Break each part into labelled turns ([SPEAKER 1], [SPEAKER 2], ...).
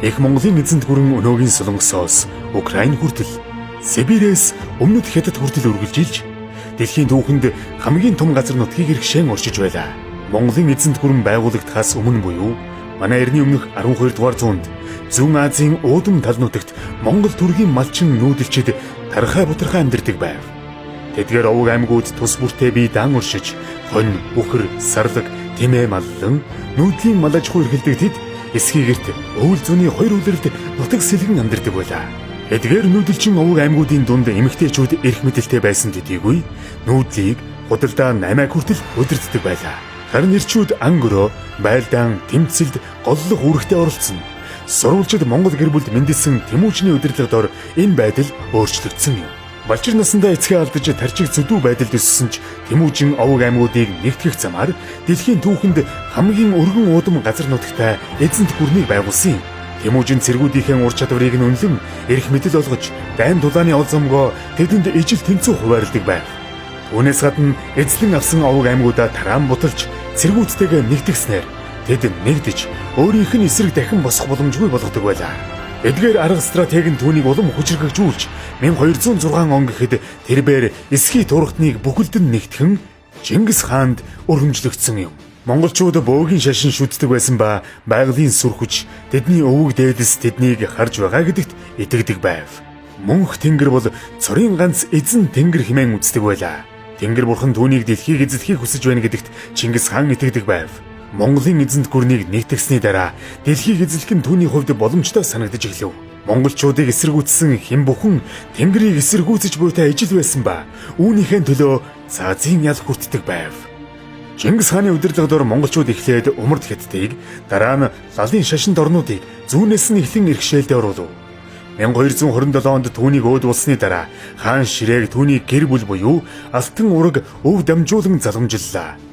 [SPEAKER 1] Их Монголын эзэнт гүрэн өнөөгийн Солонгосоос Украин хүртэл, Сибирээс өмнөд Хятад хүртэл үргэлжилж дэлхийн түүхэнд хамгийн том газар нутгийг иргшэн оршиж байлаа. Монголын эзэнт гүрэн байгуулагдахаас өмнө буюу манай эртний өмнөх 12 дугаар зуунд Зүүн Азийн уудам тал нутагт Монгол төргийн малчин нүүдэлчид тархай бутархай амьдардаг байв. Тэдгээр овог аймагуд тус бүртээ бие дан уршиж, хонь, үхэр, сарлаг, тэмээ маллан нүүдлийн мал аж ахуй эрхэлдэг тэд эсхийгэрт өвөл зүүнний 2 үлрэлд нутаг сэлгэн амьдардаг байлаа. Эдгээр нүүдэлчин овог аймагуудын дунд эмэгтэйчүүд эрх мэдэлтэй байсан төдийгүй нүүдлийг худалдаа 8 хүртэл удирддаг байлаа. Харин эрчүүд ангөрөө байлдаан тэмцэлд голлох үүрэгтээ оролцсон. Сурвалжид Монгол гэр бүлд мэндэлсэн Тэмүүжний удирдлагад ор энэ байдал өөрчлөгдсөн юм. Балчир насандаа эцгээ алдаж тарчиг зүдүү байдалд өссөн ч Тэмүүжин овог аймагуудыг нэгтгэх замаар дэлхийн түүхэнд хамгийн өргөн уудам газар нутагтай эзэнт гүрнийг байгуулсан юм. Тэмүүжин цэргүүдийнхээ ур чадварыг нь үнэлэн эрх мэдэл олгож дайн дулааны ол зомгоо тэдэнд ижил тэнцүү хуваарладаг байв. Үүнээс гадна эзлэн авсан овог аймагуудаа тараан буталж цэргүүдтэйгээ нэгтгэснээр тэд нэгдэж өөрийнх нь эсрэг дахин босох боломжгүй болгодог байлаа. Эдгээр арга стратеги нь түүнийг улам хүчрхэгжүүлж 1206 он гэхэд тэрбээр эсхий турхтныг бүхэлд нь нэгтгэн Чингис хаанд өргөмжлөгдсөн юм. Монголчууд бөөгийн шашин шүтдэг байсан ба байгалийн сүр хүч тэдний өвөг дээдэс тэднийг харж байгаа гэдэгт итгэдэг байв. Мөнх тэнгэр бол цорын ганц эзэн тэнгэр хэмээн үздэг байлаа. Тэнгэр бурхан түүнийг дэлхийг эзлэхийг хүсэж байна гэдэгт Чингис хаан итгэдэг байв. Монголын эзэнт гүрнийг нэгтгэсний дараа дэлхийг эзлэх нь түүний хувьд боломжтой санагдаж эхлэв. Монголчуудыг эсэргүүцсэн хэн бүхэн Тэнгэрийг эсэргүүцэж буйтай ижил байсан ба үүнийхээ төлөө цаазын ял хүртдэг байв. Чингис хааны удирдлагад ор монголчууд эхлээд Умард Хятадыг, дараа нь Лалын шашинд орнуудыг зүүнээс нь эхлэн иргэшээлдээ оруулав. 1227 онд түүнийг өөдүүлсний дараа хаан Ширээг түүний гэр бүл буюу Алтан ураг өв дамжуулан залгамжиллаа.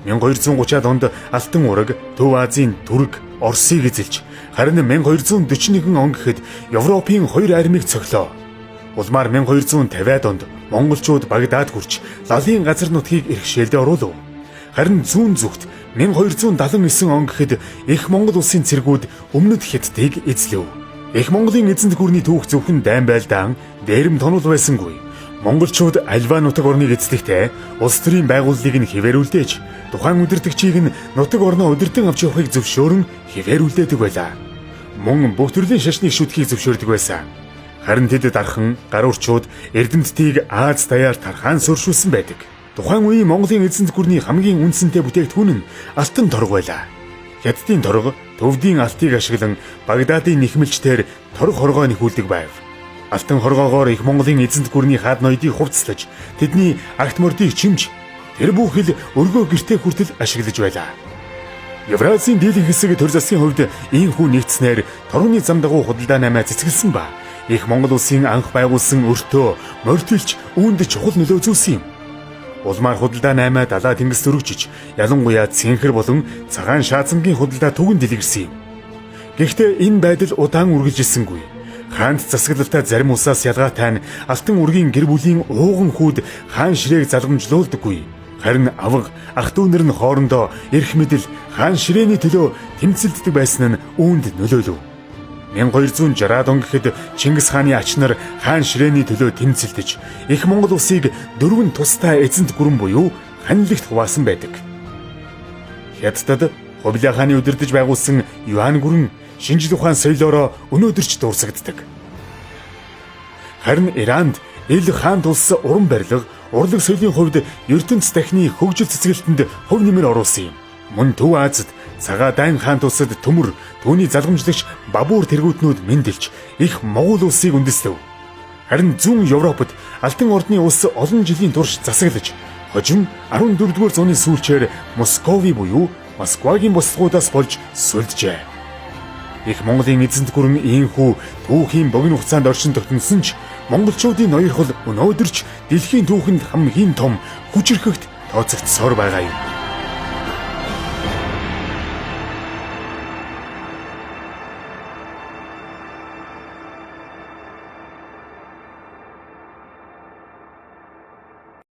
[SPEAKER 1] 1230-ад онд Алтан ураг Төв Азийн Түрэг, Оросыг эзэлж, харин 1241 он гэхэд Европын 2 армийг цохилоо. Улмаар 1250-ад онд монголчууд Багдад хүрч Лалын газар нутгийг иргэшээлдээ оруулав. Харин зүүн зүгт 1279 он гэхэд Их Монгол улсын цэргүүд өмнөд Хятадыг эзлэв. Их Монголын эзэнт гүрний түүх зөвхөн дайн байлдаан дээрэм тонол байсангүй. Монголчууд альва нутаг орныг эзлэхдээ улс төрийн байгууллагыг нь хэвээрүүлдэж, тухайн удирдагчийг нь нутаг орноо удирдан авч явахыг зөвшөөрөн хэвээрүүлдэг байлаа. Мөн бүх төрлийн шашныг шүтгэхийг зөвшөөрдөг байсан. Харин тэд дархан гаруурчууд Эрдэмтдийг Аз даяар тархаан сууршуулсан байдаг. Тухайн үеийн Монголын эзэнт гүрний хамгийн үндсэнтэй бүтээгдэхүүн нь алтан торг байлаа. Хятадын торг төвдийн алтыг ашиглан Багдадын нэхмэлчдээр торг хоргоо нэхүүлдэг байв. Алтан хоргоогоор Их Монголын эзэнт гүрний хаад ноёдыг хувцлаж, тэдний агт мордыг чимж, тэр бүхэл өргөө гэртээ хүртэл ашиглаж байлаа. Евразийн дийлэн хэсэг төр засгийн хувьд ийхүү нэгдснээр торгоны зам дагуу худалдаа наймаа цэцгэлсэн ба Их Монгол улсын анх байгуулсан өртөө мордилч үүнд чухал нөлөө үзүүлсэн юм. Улмаар худалдаа наймаа далаа тэнгис дөрвжиж, ялангуяа Цэнхэр болон Цагаан Шаазангийн худалдаа түгэн дэлгэрсэн юм. Гэхдээ энэ байдал удаан үргэлжилсэнгүй. Хаанд засаглалтаа зарим улсаас ялгаатай нь Алтан ургийн гэр бүлийн ууган хүүд хаан Ширээг залгамжлуулдаггүй. Харин авга ах дүүнэр нь хоорондоо эрх мэдэл хаан Ширээний төлөө тэмцэлддэг байсан нь үүнд нөлөөлөв. 1260-ад он гэхэд Чингис хааны ач нар хаан Ширээний төлөө тэмцэлдэж, Их Монгол улсыг 4 тустай эзэнт гүрэн буюу ханилэгт хуваасан байдаг. Хятадд Хувлаа хааны удирдах байгуулсан Юан гүрэн шинжлэх ухаан соёлоороо өнөөдөр ч дурсагддаг. Харин Иранд ил хаан тулс уран барилга, урлаг соёлын хувьд ертөнц дахны хөгжил цэцгэлтэнд хөв нэмэр оруулсан юм. Мөн Төв Азад цагаа дайн хаан тулсад төмөр түүний залгамжлагч Бабур тэргүүтнүүд мэндэлж их Монгол улсыг үндэслэв. Харин зүүн Европод Алтан ордны улс олон жилийн турш засаглаж, хожим 14-р зууны сүүлчээр Москови буюу Москвагийн бослогуудаас болж сүлджээ. Их Монголын эзэнт гүрэн ийхүү түүхийн богино хугацаанд оршин тогтносон ч монголчуудын ноёрхол өнөөдөр ч дэлхийн түүхэнд хамгийн том хүчирхэгт тооцогдсоор байгаа юм.